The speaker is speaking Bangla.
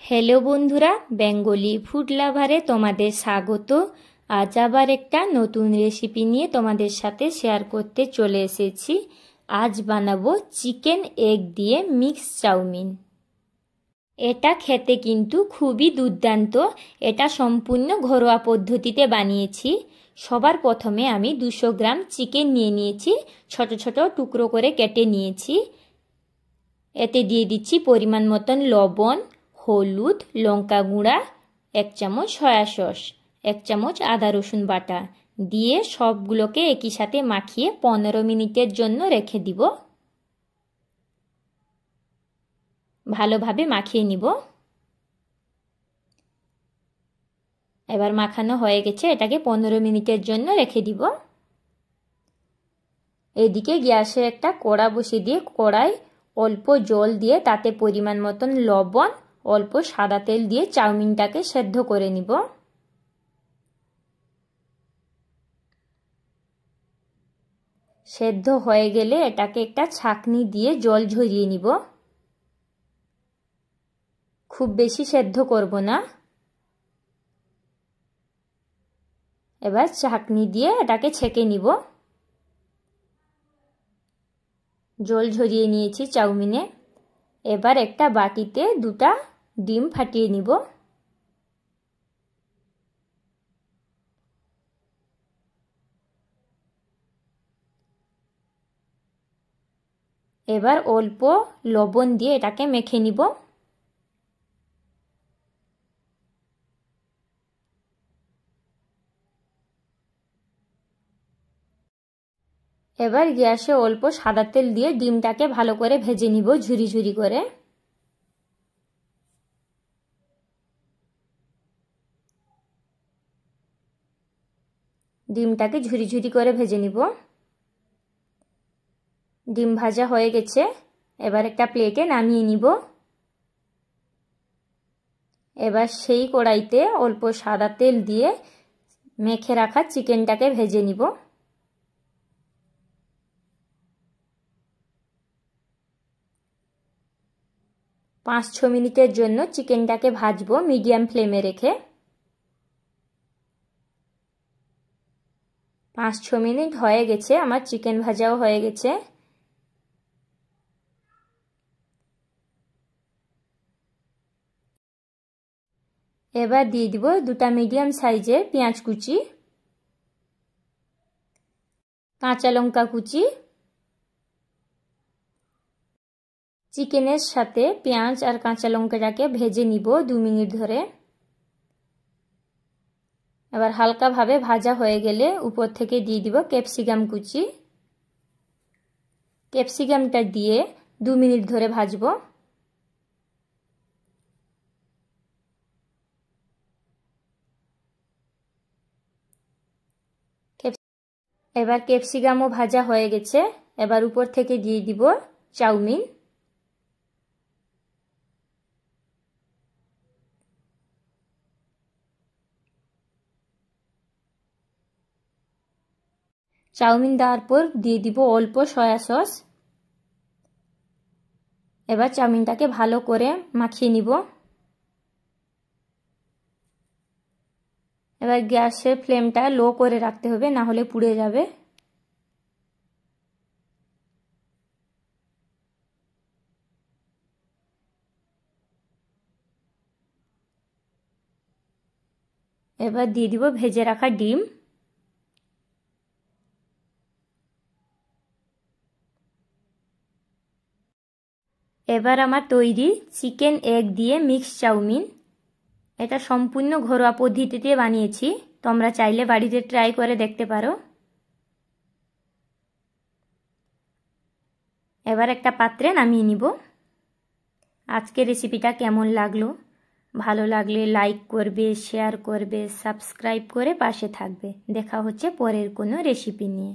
হ্যালো বন্ধুরা, বেঙ্গলি ফুড লাভারে তোমাদের স্বাগত। আজ আবার একটা নতুন রেসিপি নিয়ে তোমাদের সাথে শেয়ার করতে চলে এসেছি। আজ বানাবো চিকেন এগ দিয়ে মিক্স চাউমিন। এটা খেতে কিন্তু খুবই দুর্দান্ত। এটা সম্পূর্ণ ঘরোয়া পদ্ধতিতে বানিয়েছি। সবার প্রথমে আমি 200 গ্রাম চিকেন নিয়ে নিয়েছি, ছোট ছোট টুকরো করে কেটে নিয়েছি। এতে দিয়ে দিচ্ছি পরিমাণ মতন লবণ, হলুদ, লঙ্কা গুঁড়া, 1 চামচ সয়া সস, 1 চামচ আদা রসুন বাটা দিয়ে সবগুলোকে একই সাথে মাখিয়ে 15 মিনিটের জন্য রেখে দিব। ভালোভাবে মাখিয়ে নিব। এবার মাখানো হয়ে গেছে, এটাকে 15 মিনিটের জন্য রেখে দিব। এদিকে গ্যাসে একটা কড়া বসিয়ে দিয়ে কড়াই অল্প জল দিয়ে তাতে পরিমাণ মতন লবণ, অল্প সাদা তেল দিয়ে চাউমিনটাকে সেদ্ধ করে নিব। সেদ্ধ হয়ে গেলে এটাকে একটা ছাঁকনি দিয়ে জল ঝরিয়ে নিব। খুব বেশি সেদ্ধ করব না। এবার ছাঁকনি দিয়ে এটাকে ছেঁকে নিব। জল ঝরিয়ে নিয়েছি চাউমিনে। এবার একটা বাটিতে 2টা ডিম ফাটিয়ে নিব। এবার অল্প লবণ দিয়ে এটাকে মেখে নিব। এবার গ্যাসে অল্প সাদা তেল দিয়ে ডিমটাকে ভালো করে ভেজে নিব, ঝুরি ঝুরি করে। ডিমটাকে ঝুরি ঝুরি করে ভেজে নিব। ডিম ভাজা হয়ে গেছে। এবার একটা প্লেটে নামিয়ে নিব। এবার সেই কড়াইতে অল্প সাদা তেল দিয়ে মেখে রাখা চিকেনটাকে ভেজে নিব। পাঁচ ছ মিনিটের জন্য চিকেনটাকে ভাজবো মিডিয়াম ফ্লেমে রেখে। 5-6 মিনিট হয়ে গেছে, আমার চিকেন ভাজাও হয়ে গেছে। এবার দিয়ে দিব 2টা মিডিয়াম সাইজের পেঁয়াজ কুচি, কাঁচা লঙ্কা কুচি। চিকেনের সাথে পেঁয়াজ আর কাঁচা লঙ্কাটাকে ভেজে নিব 2 মিনিট ধরে। এবার হালকাভাবে ভাজা হয়ে গেলে উপর থেকে দিয়ে দিব ক্যাপসিকাম কুচি। ক্যাপসিকামটা দিয়ে 2 মিনিট ধরে ভাজবো। এবার ক্যাপসিকামও ভাজা হয়ে গেছে। এবার উপর থেকে দিয়ে দিব চাউমিন। চাউমিন দেওয়ার পর দিয়ে দিব অল্প সয়া সস। এবার চাউমিনটাকে ভালো করে মাখিয়ে নিব। এবার গ্যাসের ফ্লেমটা লো করে রাখতে হবে, না হলে পুড়ে যাবে। এবার দিয়ে দিব ভেজে রাখা ডিম। এবার আমার তৈরি চিকেন এগ দিয়ে মিক্স চাউমিন। এটা সম্পূর্ণ ঘরোয়া পদ্ধতিতে বানিয়েছি, তোমরা চাইলে বাড়িতে ট্রাই করে দেখতে পারো। এবার একটা পাত্রে নামিয়ে নিব। আজকের রেসিপিটা কেমন লাগলো? ভালো লাগলে লাইক করবে, শেয়ার করবে, সাবস্ক্রাইব করে পাশে থাকবে। দেখা হচ্ছে পরের কোনো রেসিপি নিয়ে।